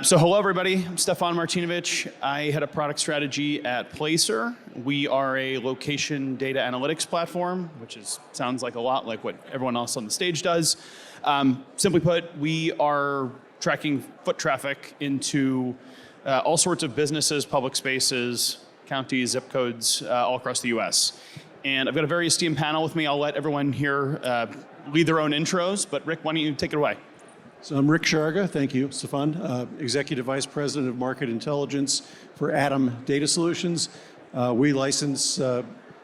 So hello everybody, I'm Stefan Martinovic. I head up product strategy at Placer. We are a location data analytics platform, which sounds like a lot like what everyone else on the stage does. Simply put, we are tracking foot traffic into all sorts of businesses, public spaces, counties, zip codes, all across the US. And I've got a very esteemed panel with me. I'll let everyone here lead their own intros, but Rick, why don't you take it away? So I'm Rick Sharga, thank you, Stefan, Executive Vice President of Market Intelligence for ATTOM Data Solutions. We license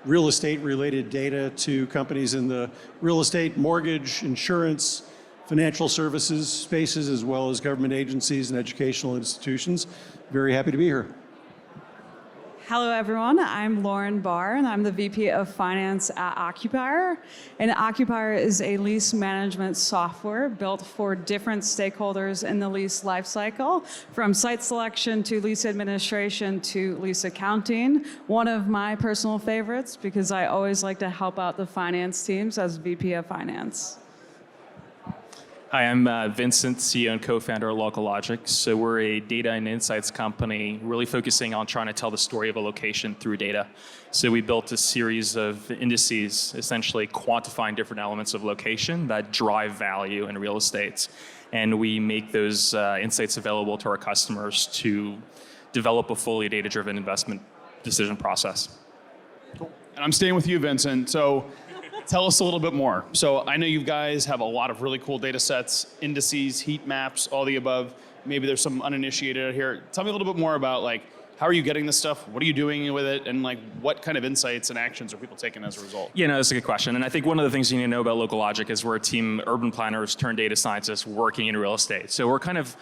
real estate-related data to companies in the real estate, mortgage, insurance, financial services spaces, as well as government agencies and educational institutions. Very happy to be here. Hello everyone, I'm Lauren Barr and I'm the VP of Finance at Occupier. And Occupier is a lease management software built for different stakeholders in the lease lifecycle, from site selection to lease administration to lease accounting. One of my personal favorites because I always like to help out the finance teams as VP of Finance. Hi, I'm Vincent, CEO and co-founder of LocalLogic. So we're a data and insights company really focusing on trying to tell the story of a location through data. So we built a series of indices, essentially quantifying different elements of location that drive value in real estate. And we make those insights available to our customers to develop a fully data-driven investment decision process. Cool. And I'm staying with you, Vincent. So tell us a little bit more. So I know you guys have a lot of really cool data sets, indices, heat maps, all the above. Maybe there's some uninitiated out here. Tell me a little bit more about how are you getting this stuff? What are you doing with it? And what kind of insights and actions are people taking as a result? Yeah, no, that's a good question. And I think one of the things you need to know about LocalLogic is we're a team of urban planners turned data scientists working in real estate. So we're kind of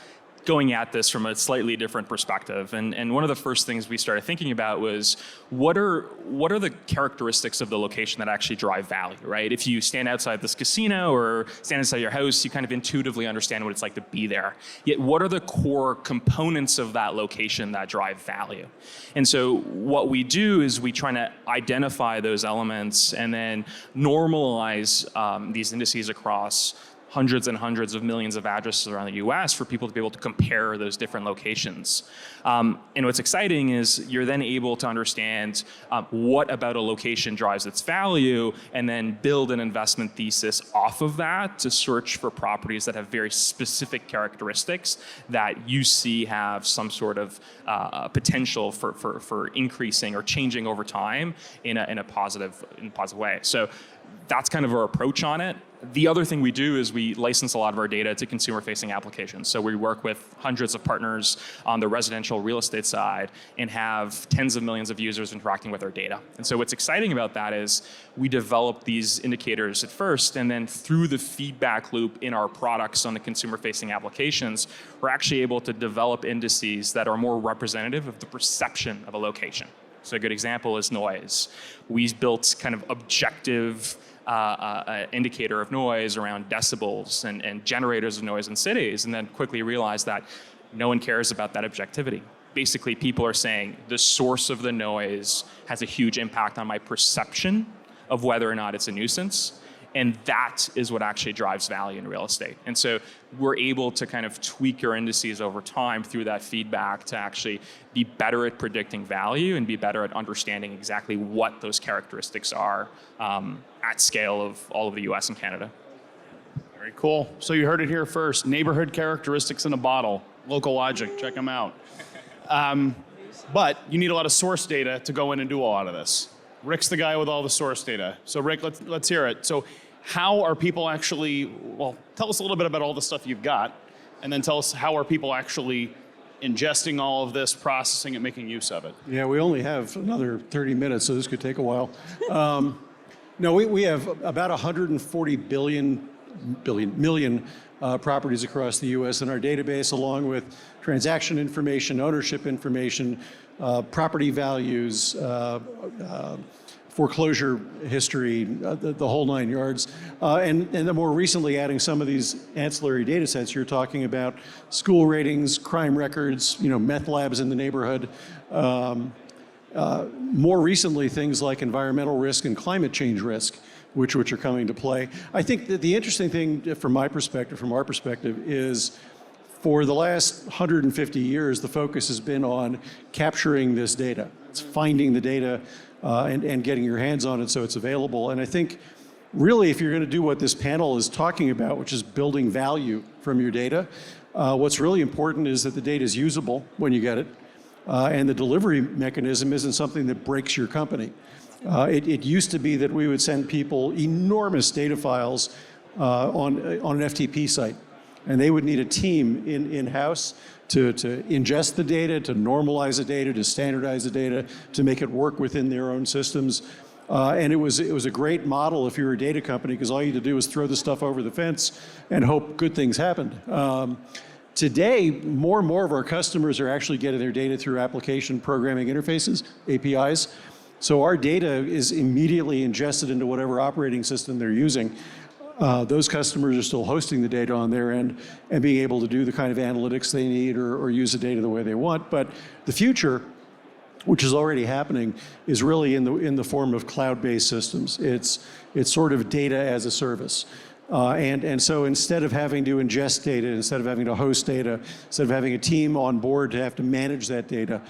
going at this from a slightly different perspective. And one of the first things we started thinking about was what are the characteristics of the location that actually drive value, right? If you stand outside this casino or stand outside your house, you kind of intuitively understand what it's like to be there. Yet what are the core components of that location that drive value? And so what we do is we try to identify those elements and then normalize these indices across hundreds and hundreds of millions of addresses around the US for people to be able to compare those different locations. And what's exciting is you're then able to understand what about a location drives its value and then build an investment thesis off of that to search for properties that have very specific characteristics that you see have some sort of potential for increasing or changing over time in a positive way. So that's kind of our approach on it. The other thing we do is we license a lot of our data to consumer-facing applications. So we work with hundreds of partners on the residential real estate side and have tens of millions of users interacting with our data. And so what's exciting about that is we develop these indicators at first, and then through the feedback loop in our products on the consumer-facing applications, we're actually able to develop indices that are more representative of the perception of a location. So a good example is noise. We built kind of objective indicator of noise around decibels and generators of noise in cities, and then quickly realized that no one cares about that objectivity. Basically, people are saying the source of the noise has a huge impact on my perception of whether or not it's a nuisance. And that is what actually drives value in real estate. And so we're able to kind of tweak our indices over time through that feedback to actually be better at predicting value and be better at understanding exactly what those characteristics are at scale of all of the US and Canada. Very cool. So you heard it here first. Neighborhood characteristics in a bottle. LocalLogic, check them out. But you need a lot of source data to go in and do a lot of this. Rick's the guy with all the source data. So Rick, let's hear it. So how are people actually, well, tell us a little bit about all the stuff you've got, and then tell us how are people actually ingesting all of this, processing it, making use of it. Yeah, we only have another 30 minutes, so this could take a while. No, we have about 140 million properties across the US in our database, along with transaction information, ownership information, property values, foreclosure history, the whole nine yards. And then more recently adding some of these ancillary data sets. You're talking about school ratings, crime records, meth labs in the neighborhood. More recently, things like environmental risk and climate change risk, which are coming to play. I think that the interesting thing from my perspective, from our perspective, is For the last 150 years, the focus has been on capturing this data. It's finding the data and getting your hands on it so it's available. And I think really if you're going to do what this panel is talking about, which is building value from your data, what's really important is that the data is usable when you get it. And the delivery mechanism isn't something that breaks your company. It used to be that we would send people enormous data files on an FTP site. And they would need a team in-house to ingest the data, to normalize the data, to standardize the data, to make it work within their own systems. And it was a great model if you were a data company, because all you had to do was throw the stuff over the fence and hope good things happened. Today, more and more of our customers are actually getting their data through application programming interfaces, APIs. So our data is immediately ingested into whatever operating system they're using. Those customers are still hosting the data on their end and being able to do the kind of analytics they need or use the data the way they want. But the future, which is already happening, is really in the form of cloud-based systems. It's sort of data as a service. And so instead of having to ingest data, instead of having to host data, instead of having a team on board to have to manage that data,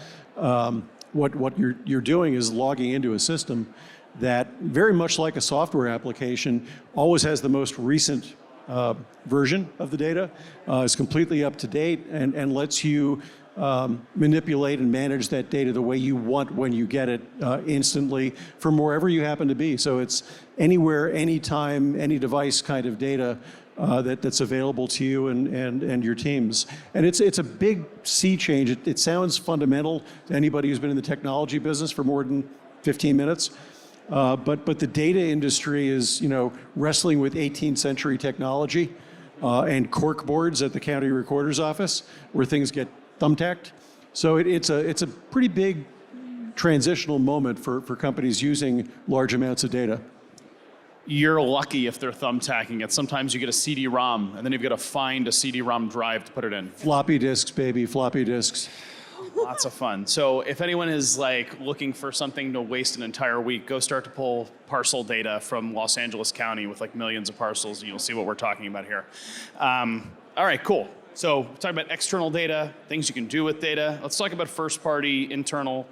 what you're doing is logging into a system that, very much like a software application, always has the most recent version of the data, is completely up to date, and lets you manipulate and manage that data the way you want when you get it instantly from wherever you happen to be. So it's anywhere, anytime, any device kind of data that's available to you and your teams. And it's a big sea change. It sounds fundamental to anybody who's been in the technology business for more than 15 minutes. But the data industry is, wrestling with 18th century technology and cork boards at the county recorder's office where things get thumbtacked. So it's a pretty big transitional moment for companies using large amounts of data. You're lucky if they're thumbtacking it. Sometimes you get a CD-ROM, and then you've got to find a CD-ROM drive to put it in. Floppy disks, baby, floppy disks. Lots of fun. So if anyone is looking for something to waste an entire week, go start to pull parcel data from Los Angeles County with millions of parcels, and you'll see what we're talking about here. All right, cool. So we're talking about external data, things you can do with data. Let's talk about first-party internal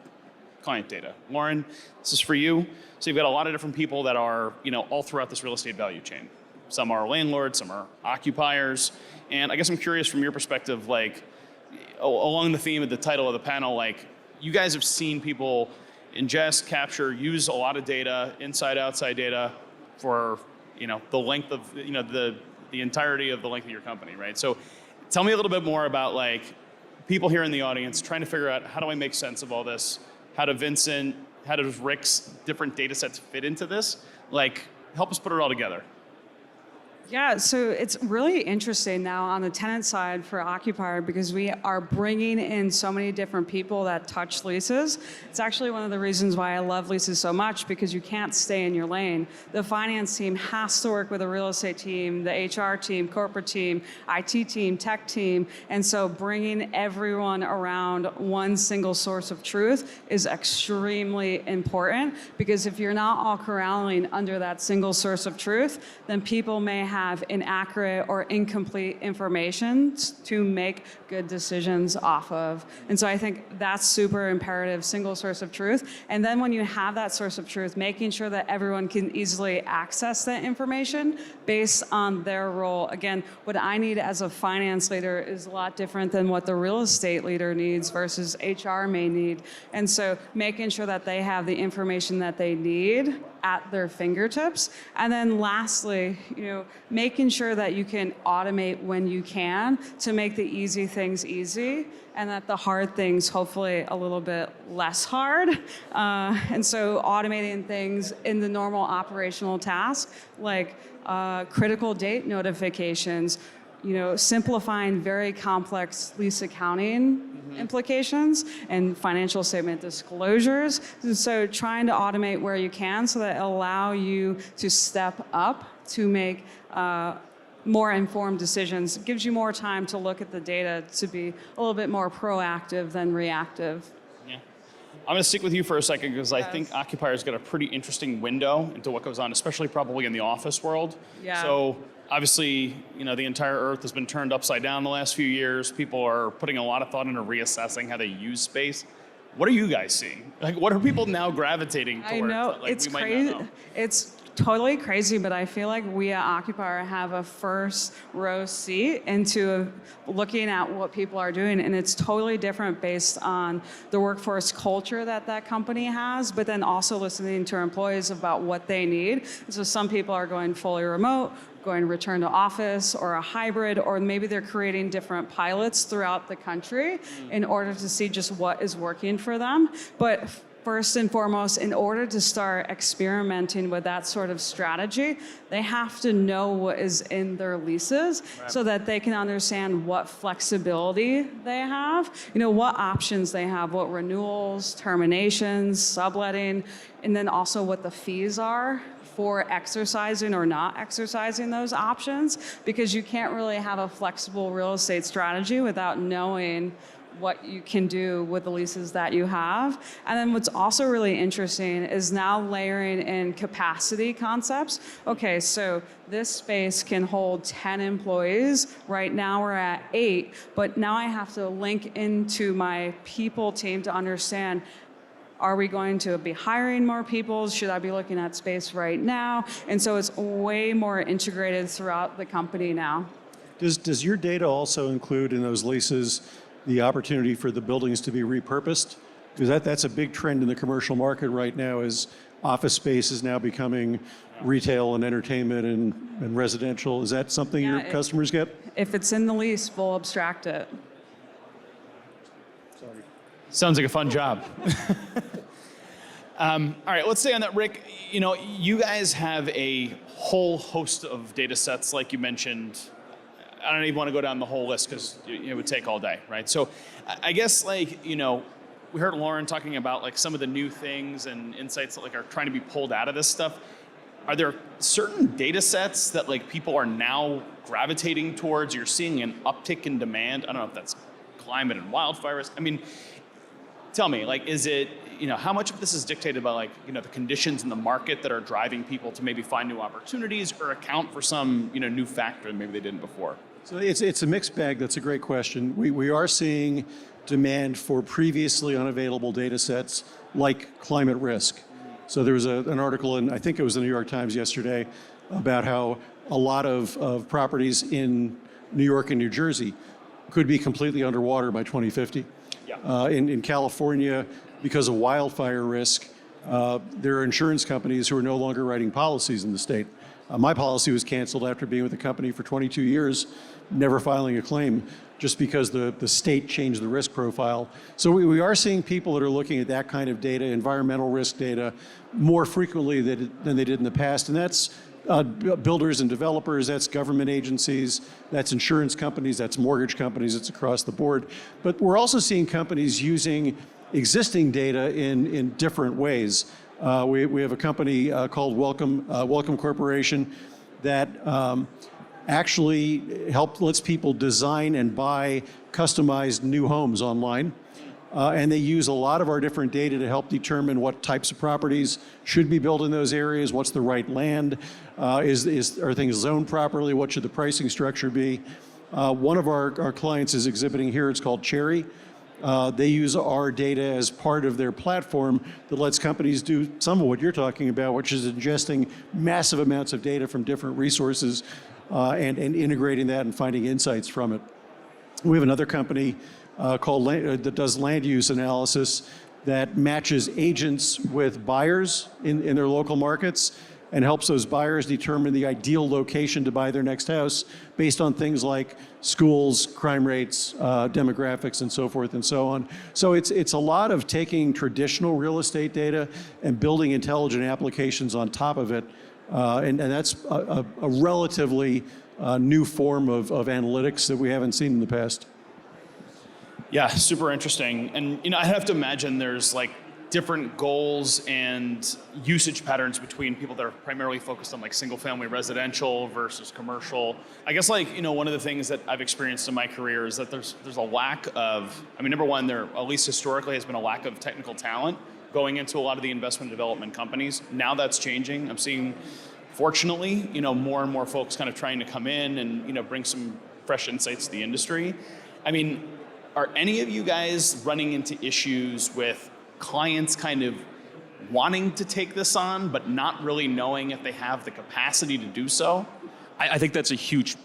client data. Lauren, this is for you. So you've got a lot of different people that are, all throughout this real estate value chain. Some are landlords, some are occupiers. And I guess I'm curious from your perspective, along the theme of the title of the panel, you guys have seen people ingest, capture, use a lot of data, inside, outside data for, the length of, the entirety of the length of your company, right? So tell me a little bit more about people here in the audience trying to figure out, how do I make sense of all this? How does Rick's different data sets fit into this? Help us put it all together. Yeah, so it's really interesting now on the tenant side for occupier, because we are bringing in so many different people that touch leases. It's actually one of the reasons why I love leases so much, because you can't stay in your lane. The finance team has to work with the real estate team, the HR team, corporate team, IT team, tech team, and so bringing everyone around one single source of truth is extremely important, because if you're not all corralling under that single source of truth, then people may have inaccurate or incomplete information to make good decisions off of. And so I think that's super imperative, single source of truth. And then when you have that source of truth, making sure that everyone can easily access that information based on their role. Again, what I need as a finance leader is a lot different than what the real estate leader needs versus HR may need. And so making sure that they have the information that they need at their fingertips. And then lastly, making sure that you can automate when you can to make the easy things easy, and that the hard things hopefully a little bit less hard. And so automating things in the normal operational tasks, like critical date notifications, simplifying very complex lease accounting implications and financial statement disclosures. And so trying to automate where you can so that it allow you to step up to make more informed decisions. It gives you more time to look at the data to be a little bit more proactive than reactive. Yeah. I'm going to stick with you for a second, because I think occupiers got a pretty interesting window into what goes on, especially probably in the office world. Yeah. So obviously, the entire earth has been turned upside down the last few years. People are putting a lot of thought into reassessing how they use space. What are you guys seeing? Like, what are people now gravitating towards? I know, that, like, it's we might not crazy. know? It's totally crazy, but I feel like we at Occupier have a first row seat into looking at what people are doing, and it's totally different based on the workforce culture that company has, but then also listening to our employees about what they need. So some people are going fully remote, going return to office, or a hybrid, or maybe they're creating different pilots throughout the country in order to see just what is working for them. But first and foremost, in order to start experimenting with that sort of strategy, they have to know what is in their leases so that they can understand what flexibility they have, what options they have, what renewals, terminations, subletting, and then also what the fees are for exercising or not exercising those options, because you can't really have a flexible real estate strategy without knowing what you can do with the leases that you have. And then what's also really interesting is now layering in capacity concepts. Okay, so this space can hold 10 employees. Right now we're at 8, but now I have to link into my people team to understand, are we going to be hiring more people? Should I be looking at space right now? And so it's way more integrated throughout the company now. Does your data also include in those leases the opportunity for the buildings to be repurposed? Because that's a big trend in the commercial market right now, is office space is now becoming retail and entertainment and residential. Is that something your customers get? If it's in the lease, we'll abstract it. Sorry. Sounds like a fun job. All right, let's stay on that, Rick. You guys have a whole host of data sets, like you mentioned. I don't even want to go down the whole list because it would take all day, right? So I guess, we heard Lauren talking about some of the new things and insights that are trying to be pulled out of this stuff. Are there certain data sets that people are now gravitating towards? You're seeing an uptick in demand. I don't know if that's climate and wildfires. I mean, tell me, is it, how much of this is dictated by the conditions in the market that are driving people to maybe find new opportunities or account for some, new factor that maybe they didn't before? So it's a mixed bag. That's a great question. We are seeing demand for previously unavailable data sets like climate risk. So there was an article in, I think it was the New York Times yesterday, about how a lot of properties in New York and New Jersey could be completely underwater by 2050. Yeah. In California, because of wildfire risk, there are insurance companies who are no longer writing policies in the state. My policy was canceled after being with the company for 22 years, never filing a claim, just because the state changed the risk profile. So we are seeing people that are looking at that kind of data, environmental risk data, more frequently than they did in the past. And that's builders and developers, that's government agencies, that's insurance companies, that's mortgage companies, it's across the board. But we're also seeing companies using existing data in different ways. We have a company called Welcome Corporation that actually lets people design and buy customized new homes online. And they use a lot of our different data to help determine what types of properties should be built in those areas, what's the right land, are things zoned properly, what should the pricing structure be. One of our clients is exhibiting here, it's called Cherry. They use our data as part of their platform that lets companies do some of what you're talking about, which is ingesting massive amounts of data from different resources and integrating that and finding insights from it. We have another company that does land use analysis that matches agents with buyers in their local markets and helps those buyers determine the ideal location to buy their next house based on things like schools, crime rates, demographics, and so forth and so on. So it's a lot of taking traditional real estate data and building intelligent applications on top of it. And that's a relatively new form of analytics that we haven't seen in the past. Yeah, super interesting. And I have to imagine there's different goals and usage patterns between people that are primarily focused on single family residential versus commercial. I guess one of the things that I've experienced in my career is that there's a lack of, number one, there at least historically has been a lack of technical talent going into a lot of the investment development companies. Now that's changing. I'm seeing fortunately, more and more folks kind of trying to come in and, bring some fresh insights to the industry. I mean, are any of you guys running into issues with clients kind of wanting to take this on, but not really knowing if they have the capacity to do so? I think that's a huge,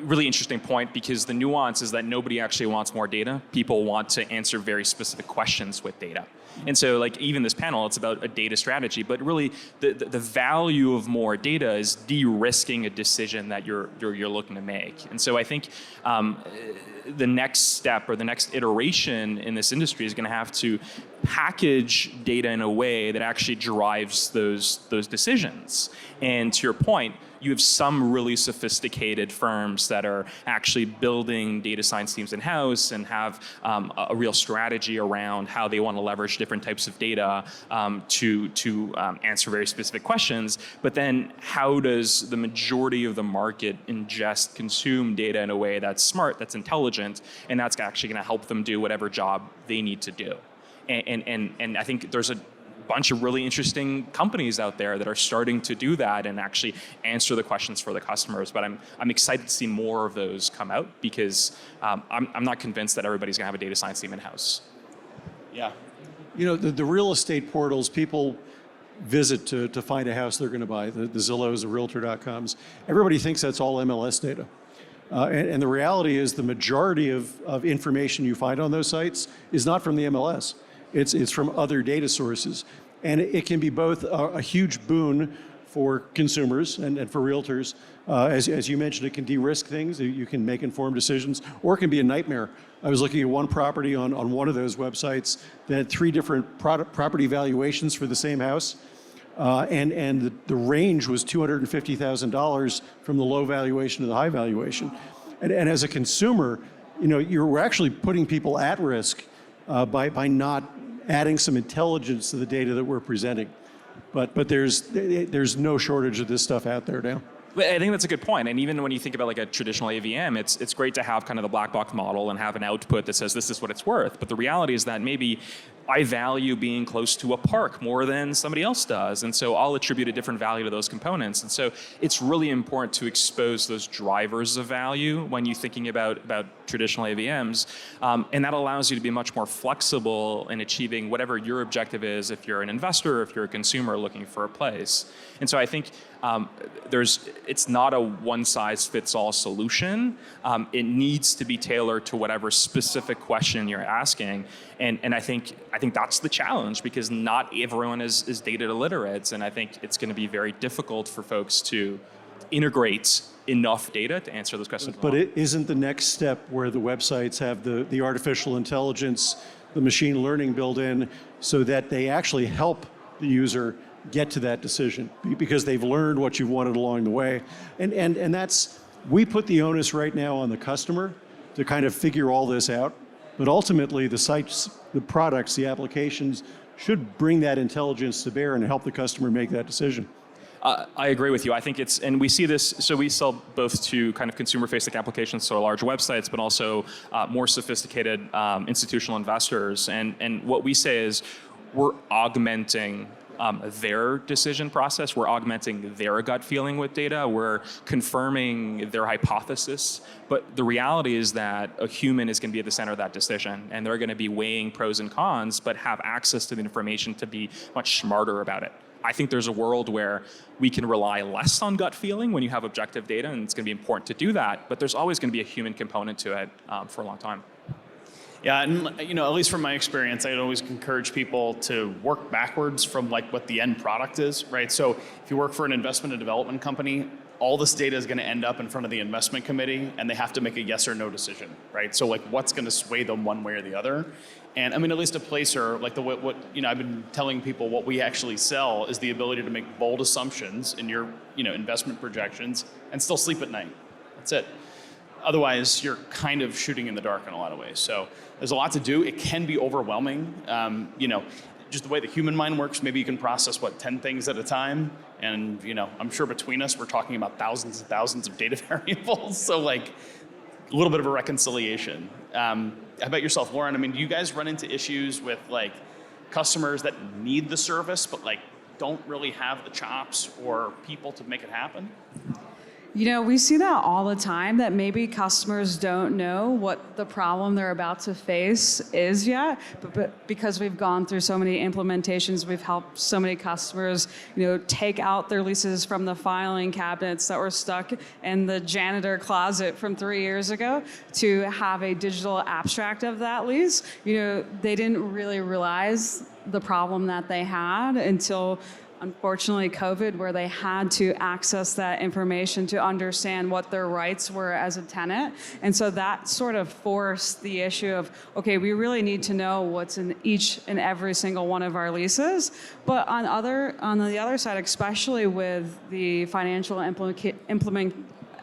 really interesting point, because the nuance is that nobody actually wants more data. People want to answer very specific questions with data. And so like even this panel, it's about a data strategy, but really the value of more data is de-risking a decision that you're looking to make. And so I think the next step or the next iteration in this industry is going to have to package data in a way that actually drives those decisions. And to your point, you have some really sophisticated firms that are actually building data science teams in-house and have a real strategy around how they want to leverage different types of data to answer very specific questions. But then how does the majority of the market ingest, consume data in a way that's smart, that's intelligent, and that's actually going to help them do whatever job they need to do? And I think there's a bunch of really interesting companies out there that are starting to do that and actually answer the questions for the customers. But I'm excited to see more of those come out, because I'm not convinced that everybody's gonna have a data science team in-house. Yeah. The real estate portals people visit to find a house they're gonna buy, the Zillows, the Realtor.coms, everybody thinks that's all MLS data. And the reality is the majority of information you find on those sites is not from the MLS. It's from other data sources. And it can be both a huge boon for consumers and for realtors. As you mentioned, it can de-risk things. You can make informed decisions, or it can be a nightmare. I was looking at one property on one of those websites that had 3 different property valuations for the same house. And the range was $250,000 from the low valuation to the high valuation. And as a consumer, you're actually putting people at risk by not adding some intelligence to the data that we're presenting. But there's no shortage of this stuff out there now. I think that's a good point. And even when you think about like a traditional AVM, it's great to have kind of the black box model and have an output that says this is what it's worth. But the reality is that maybe I value being close to a park more than somebody else does. And so I'll attribute a different value to those components. And so it's really important to expose those drivers of value when you're thinking about traditional AVMs. And that allows you to be much more flexible in achieving whatever your objective is if you're an investor or if you're a consumer looking for a place. And so I think it's not a one-size-fits-all solution. It needs to be tailored to whatever specific question you're asking. And I think that's the challenge, because not everyone is data illiterate, and I think it's going to be very difficult for folks to integrate enough data to answer those questions. But it isn't the next step where the websites have the artificial intelligence, the machine learning built in, so that they actually help the user get to that decision, because they've learned what you've wanted along the way. And that's, we put the onus right now on the customer to kind of figure all this out. But ultimately, the sites, the products, the applications should bring that intelligence to bear and help the customer make that decision. I agree with you. I think and we see this, so we sell both to kind of consumer-facing applications, so large websites, but also more sophisticated institutional investors. And what we say is we're augmenting their decision process. We're augmenting their gut feeling with data. We're confirming their hypothesis. But the reality is that a human is going to be at the center of that decision, and they're going to be weighing pros and cons, but have access to the information to be much smarter about it. I think there's a world where we can rely less on gut feeling when you have objective data, and it's going to be important to do that. But there's always going to be a human component to it for a long time. Yeah, and at least from my experience, I'd always encourage people to work backwards from like what the end product is, right? So if you work for an investment and development company, all this data is going to end up in front of the investment committee, and they have to make a yes or no decision, right? So like, what's going to sway them one way or the other? And I mean, at least a Placer, like what I've been telling people, what we actually sell is the ability to make bold assumptions in your investment projections and still sleep at night. That's it. Otherwise, you're kind of shooting in the dark in a lot of ways. So there's a lot to do. It can be overwhelming. Just the way the human mind works, maybe you can process, 10 things at a time? And, I'm sure between us, we're talking about thousands and thousands of data variables. So like a little bit of a reconciliation. How about yourself, Lauren? I mean, do you guys run into issues with like customers that need the service, but like don't really have the chops or people to make it happen? We see that all the time, that maybe customers don't know what the problem they're about to face is yet, but because we've gone through so many implementations, we've helped so many customers, take out their leases from the filing cabinets that were stuck in the janitor closet from 3 years ago to have a digital abstract of that lease. They didn't really realize the problem that they had until, unfortunately, COVID, where they had to access that information to understand what their rights were as a tenant. And so that sort of forced the issue of, okay, we really need to know what's in each and every single one of our leases. But on the other side, especially with the financial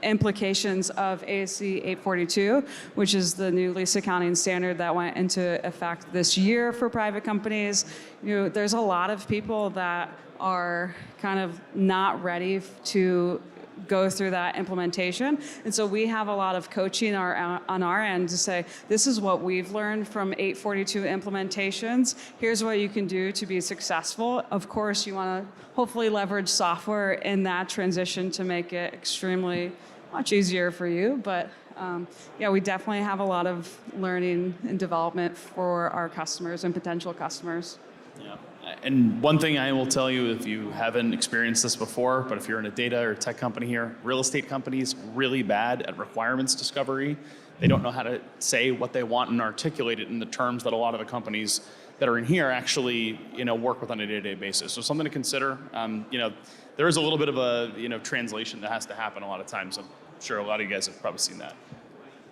implications of ASC 842, which is the new lease accounting standard that went into effect this year for private companies, there's a lot of people that are kind of not ready to go through that implementation. And so we have a lot of coaching on our end to say, this is what we've learned from 842 implementations. Here's what you can do to be successful. Of course, you want to hopefully leverage software in that transition to make it extremely much easier for you. But we definitely have a lot of learning and development for our customers and potential customers. Yeah. And one thing I will tell you, if you haven't experienced this before, but if you're in a data or tech company here, real estate companies really bad at requirements discovery. They don't know how to say what they want and articulate it in the terms that a lot of the companies that are in here actually, work with on a day-to-day basis. So something to consider. There is a little bit of a, translation that has to happen a lot of times. I'm sure a lot of you guys have probably seen that.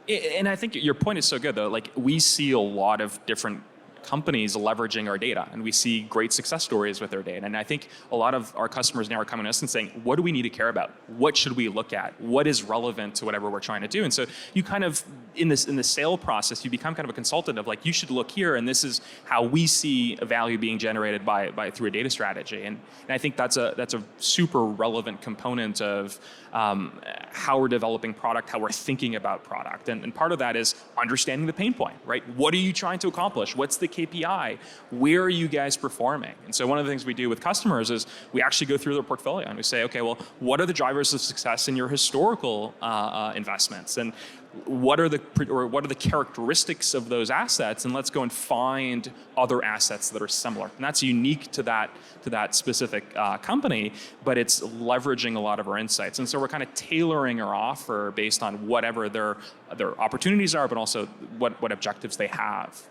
And I think your point is so good, though. Like, we see a lot of different companies leveraging our data, and we see great success stories with their data. And I think a lot of our customers now are coming to us and saying, what do we need to care about? What should we look at? What is relevant to whatever we're trying to do? And so you kind of, in the sale process, you become kind of a consultant of like, you should look here, and this is how we see a value being generated by through a data strategy. And I think that's a super relevant component of how we're developing product, how we're thinking about product. And part of that is understanding the pain point, right? What are you trying to accomplish? What's the KPI? Where are you guys performing? And so one of the things we do with customers is we actually go through their portfolio and we say, okay, well, what are the drivers of success in your historical investments? And what are the characteristics of those assets? And let's go and find other assets that are similar. And that's unique to that specific company, but it's leveraging a lot of our insights. And so we're kind of tailoring our offer based on whatever their opportunities are, but also what objectives they have.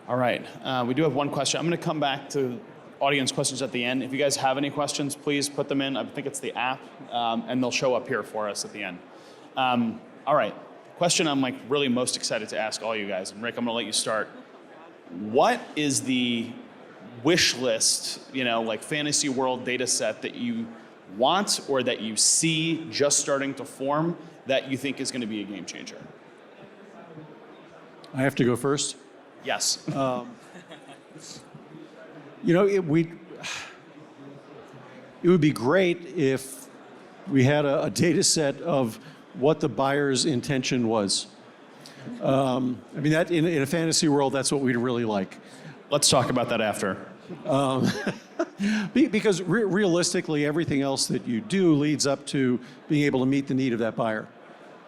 All right, we do have one question. I'm going to come back to audience questions at the end. If you guys have any questions, please put them in. I think it's the app, and they'll show up here for us at the end. All right, question I'm really most excited to ask all you guys. And Rick, I'm going to let you start. What is the wish list, fantasy world data set that you want or that you see just starting to form that you think is going to be a game changer? I have to go first. Yes. It would be great if we had a data set of what the buyer's intention was. That in a fantasy world, that's what we'd really like. Let's talk about that after. Because realistically, everything else that you do leads up to being able to meet the need of that buyer.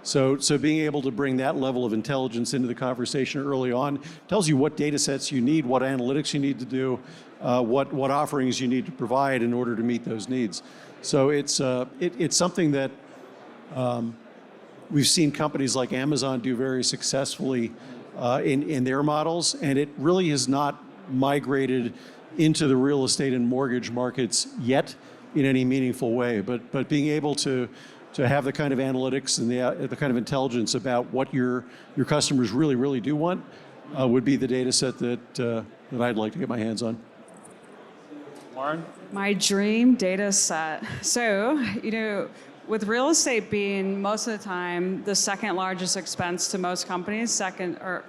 So being able to bring that level of intelligence into the conversation early on tells you what data sets you need, what analytics you need to do, what offerings you need to provide in order to meet those needs. So it's something that we've seen companies like Amazon do very successfully in their models, and it really has not migrated into the real estate and mortgage markets yet in any meaningful way. But being able to have the kind of analytics and the kind of intelligence about what your customers really, really do want would be the data set that I'd like to get my hands on. Lauren? My dream data set. So, with real estate being most of the time the second largest expense to most companies,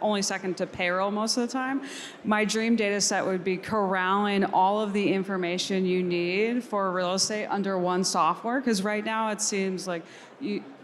only second to payroll most of the time, my dream data set would be corralling all of the information you need for real estate under one software. Because right now it seems like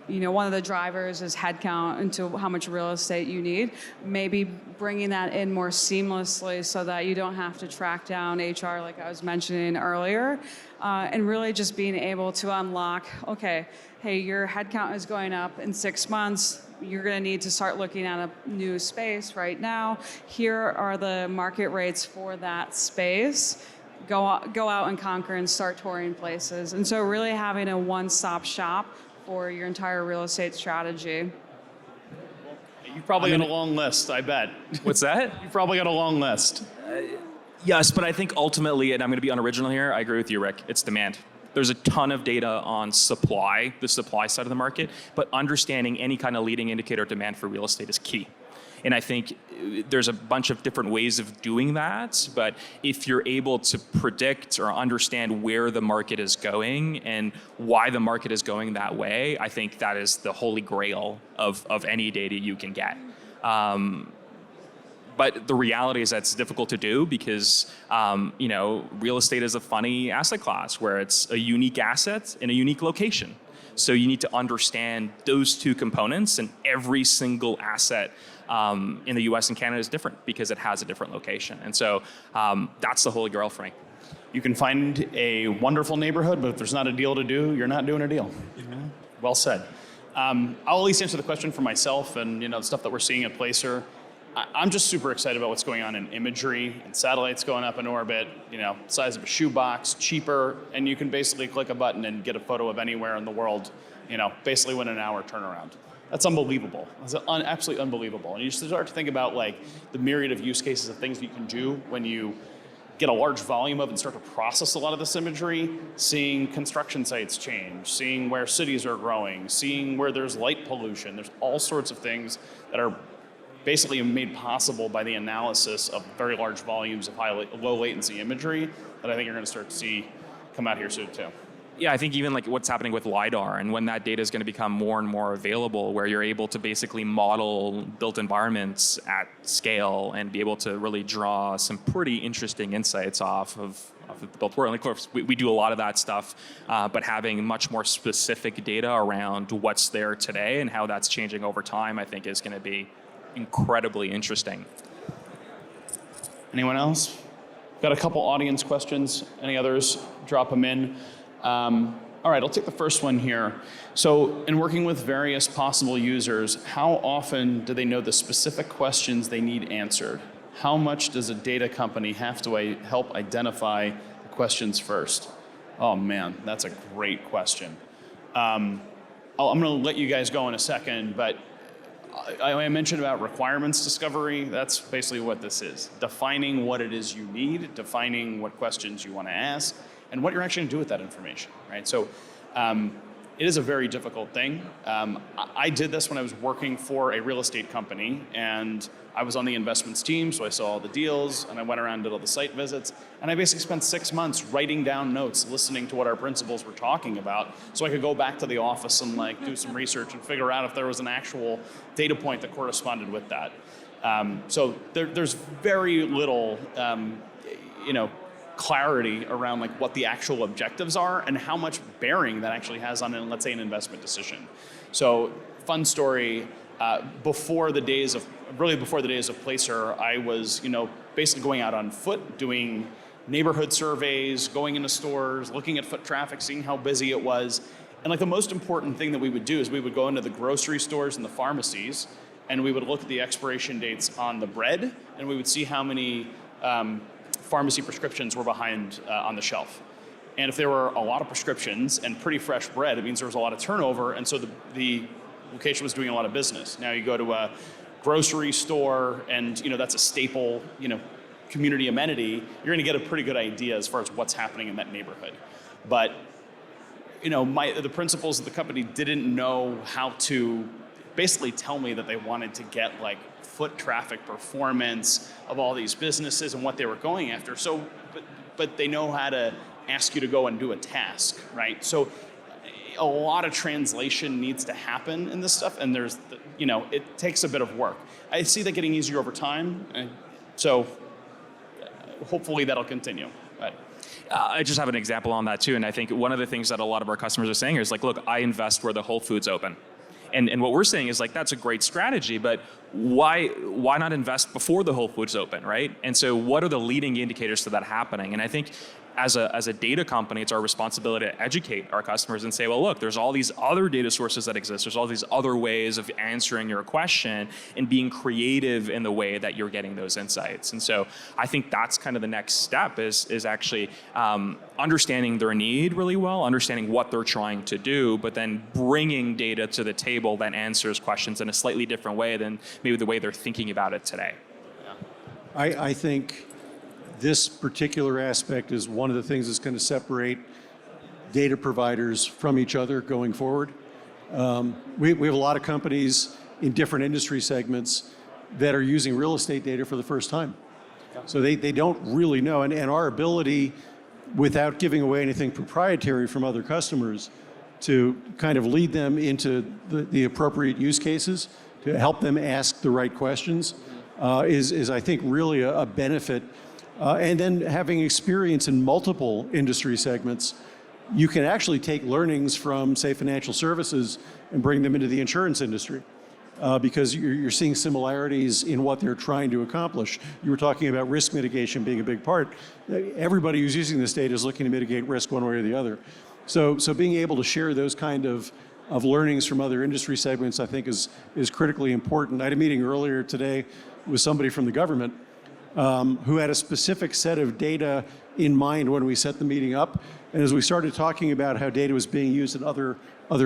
one of the drivers is headcount into how much real estate you need. Maybe bringing that in more seamlessly so that you don't have to track down HR like I was mentioning earlier, and really just being able to unlock, okay, hey, your headcount is going up in 6 months. You're going to need to start looking at a new space right now. Here are the market rates for that space. Go out and conquer and start touring places. And so really having a one-stop shop for your entire real estate strategy. You've probably got a long list, I bet. What's that? You've probably got a long list. Yes, but I think ultimately, and I'm going to be unoriginal here, I agree with you, Rick, it's demand. There's a ton of data on supply, the supply side of the market, but understanding any kind of leading indicator of demand for real estate is key. And I think there's a bunch of different ways of doing that, but if you're able to predict or understand where the market is going and why the market is going that way, I think that is the holy grail of any data you can get. But the reality is that's difficult to do because, real estate is a funny asset class where it's a unique asset in a unique location. So you need to understand those two components, and every single asset in the US and Canada is different because it has a different location. And so that's the holy grail for me. You can find a wonderful neighborhood, but if there's not a deal to do, you're not doing a deal. Well said. I'll at least answer the question for myself and the stuff that we're seeing at Placer. I'm just super excited about what's going on in imagery and satellites going up in orbit, size of a shoebox, cheaper, and you can basically click a button and get a photo of anywhere in the world, basically within an hour turnaround. That's unbelievable. It's absolutely unbelievable. And you start to think about the myriad of use cases of things that you can do when you get a large volume of and start to process a lot of this imagery, seeing construction sites change, seeing where cities are growing, seeing where there's light pollution. There's all sorts of things that are basically made possible by the analysis of very large volumes of low latency imagery that I think you're going to start to see come out here soon too. Yeah, I think even what's happening with LiDAR and when that data is going to become more and more available, where you're able to basically model built environments at scale and be able to really draw some pretty interesting insights off of the built world. And of course, we do a lot of that stuff, but having much more specific data around what's there today and how that's changing over time, I think is going to be incredibly interesting. Anyone else? Got a couple audience questions. Any others? Drop them in. All right, I'll take the first one here. So in working with various possible users, how often do they know the specific questions they need answered? How much does a data company have to help identify the questions first? Oh man, that's a great question. I'm going to let you guys go in a second, but I mentioned about requirements discovery. That's basically what this is. Defining what it is you need, defining what questions you want to ask, and what you're actually going to do with that information, right? So it is a very difficult thing. I did this when I was working for a real estate company, and I was on the investments team, so I saw all the deals, and I went around and did all the site visits, and I basically spent 6 months writing down notes, listening to what our principals were talking about, so I could go back to the office and do some research and figure out if there was an actual data point that corresponded with that. So there's very little, clarity around what the actual objectives are and how much bearing that actually has on, let's say, an investment decision. So, fun story. Before the days of Placer, I was, basically going out on foot, doing neighborhood surveys, going into stores, looking at foot traffic, seeing how busy it was. And the most important thing that we would do is we would go into the grocery stores and the pharmacies, and we would look at the expiration dates on the bread, and we would see how many pharmacy prescriptions were behind on the shelf. And if there were a lot of prescriptions and pretty fresh bread, it means there was a lot of turnover, and so the location was doing a lot of business. Now you go to a grocery store, and that's a staple, community amenity. You're going to get a pretty good idea as far as what's happening in that neighborhood. But the principals of the company didn't know how to basically tell me that they wanted to get foot traffic performance of all these businesses and what they were going after. So, but they know how to ask you to go and do a task, right? So a lot of translation needs to happen in this stuff, and it takes a bit of work. I see that getting easier over time, so hopefully that'll continue. But I just have an example on that too, and I think one of the things that a lot of our customers are saying is look, I invest where the Whole Foods open. And what we're saying is like, that's a great strategy, but why not invest before the Whole Foods open, right? And so what are the leading indicators to that happening? And I think as a data company, it's our responsibility to educate our customers and say, well, look, there's all these other data sources that exist. There's all these other ways of answering your question and being creative in the way that you're getting those insights. And so I think that's kind of the next step is actually understanding their need really well, understanding what they're trying to do, but then bringing data to the table that answers questions in a slightly different way than maybe the way they're thinking about it today. I think this particular aspect is one of the things that's going to separate data providers from each other going forward. We have a lot of companies in different industry segments that are using real estate data for the first time. So they don't really know. And our ability, without giving away anything proprietary from other customers, to kind of lead them into the appropriate use cases, to help them ask the right questions, is I think, really a benefit. And then having experience in multiple industry segments, you can actually take learnings from, say, financial services and bring them into the insurance industry because you're seeing similarities in what they're trying to accomplish. You were talking about risk mitigation being a big part. Everybody who's using this data is looking to mitigate risk one way or the other. So being able to share those kind of learnings from other industry segments, I think, is critically important. I had a meeting earlier today with somebody from the government who had a specific set of data in mind when we set the meeting up. And as we started talking about how data was being used in other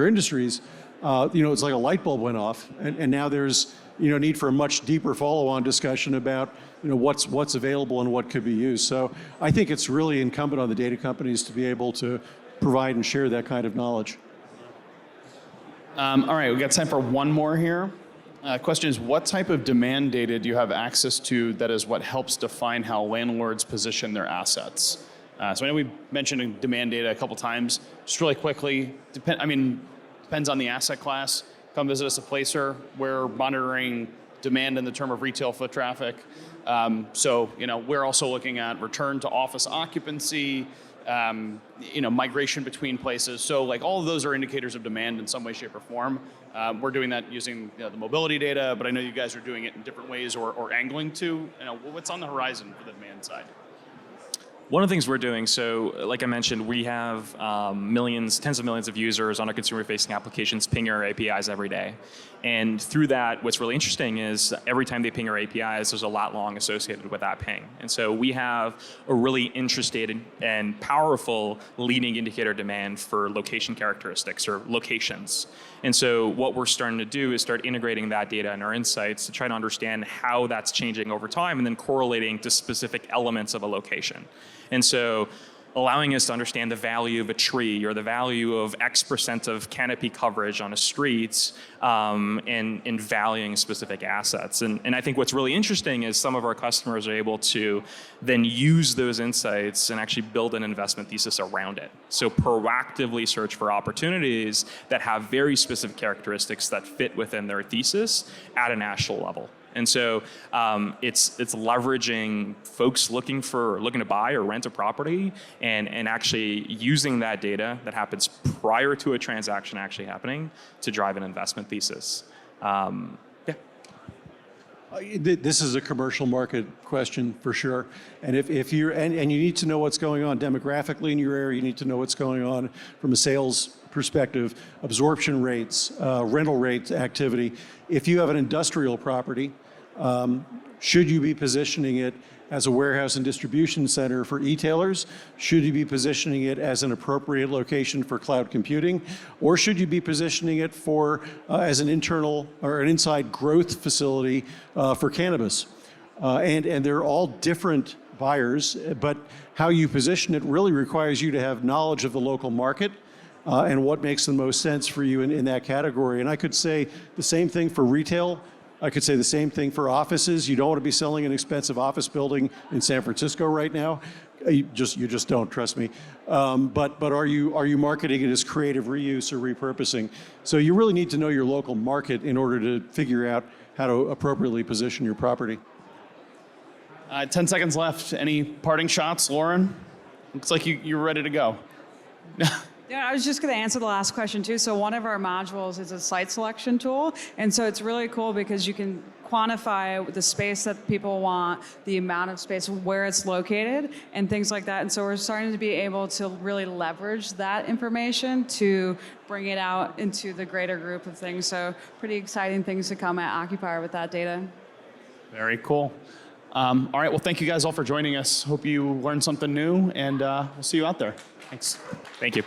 industries, it's like a light bulb went off. And now there's need for a much deeper follow-on discussion about what's available and what could be used. So I think it's really incumbent on the data companies to be able to provide and share that kind of knowledge. All right, we got time for one more here. Question is, what type of demand data do you have access to that is what helps define how landlords position their assets? So I know we mentioned demand data a couple times. Just really quickly, depends on the asset class. Come visit us at Placer. We're monitoring demand in the term of retail foot traffic. So we're also looking at return to office occupancy, migration between places. So like all of those are indicators of demand in some way, shape, or form. We're doing that using the mobility data, but I know you guys are doing it in different ways or angling to. What's on the horizon for the demand side? One of the things we're doing, so like I mentioned, we have tens of millions of users on our consumer-facing applications ping our APIs every day. And through that, what's really interesting is every time they ping our APIs, there's a lat long associated with that ping. And so we have a really interesting and powerful leading indicator demand for location characteristics or locations. And so what we're starting to do is start integrating that data in our insights to try to understand how that's changing over time and then correlating to specific elements of a location. And so allowing us to understand the value of a tree or the value of X% of canopy coverage on a street and valuing specific assets. And I think what's really interesting is some of our customers are able to then use those insights and actually build an investment thesis around it. So proactively search for opportunities that have very specific characteristics that fit within their thesis at a national level. And so it's leveraging folks looking to buy or rent a property and actually using that data that happens prior to a transaction actually happening to drive an investment thesis. This is a commercial market question for sure. And if you're and you need to know what's going on demographically in your area, you need to know what's going on from a sales perspective, absorption rates, rental rates, activity. If you have an industrial property, should you be positioning it as a warehouse and distribution center for e-tailers? Should you be positioning it as an appropriate location for cloud computing? Or should you be positioning it for as an internal or an inside growth facility for cannabis? And they're all different buyers, but how you position it really requires you to have knowledge of the local market and what makes the most sense for you in that category. And I could say the same thing for retail. I could say the same thing for offices. You don't want to be selling an expensive office building in San Francisco right now. You just don't, trust me. But are you marketing it as creative reuse or repurposing? So you really need to know your local market in order to figure out how to appropriately position your property. 10 seconds left. Any parting shots, Lauren? Looks like you're ready to go. Yeah, I was just going to answer the last question too. So one of our modules is a site selection tool. And so it's really cool because you can quantify the space that people want, the amount of space, where it's located, and things like that. And so we're starting to be able to really leverage that information to bring it out into the greater group of things. So pretty exciting things to come at Occupier with that data. Very cool. All right, well, thank you guys all for joining us. Hope you learned something new, and we'll see you out there. Thanks. Thank you.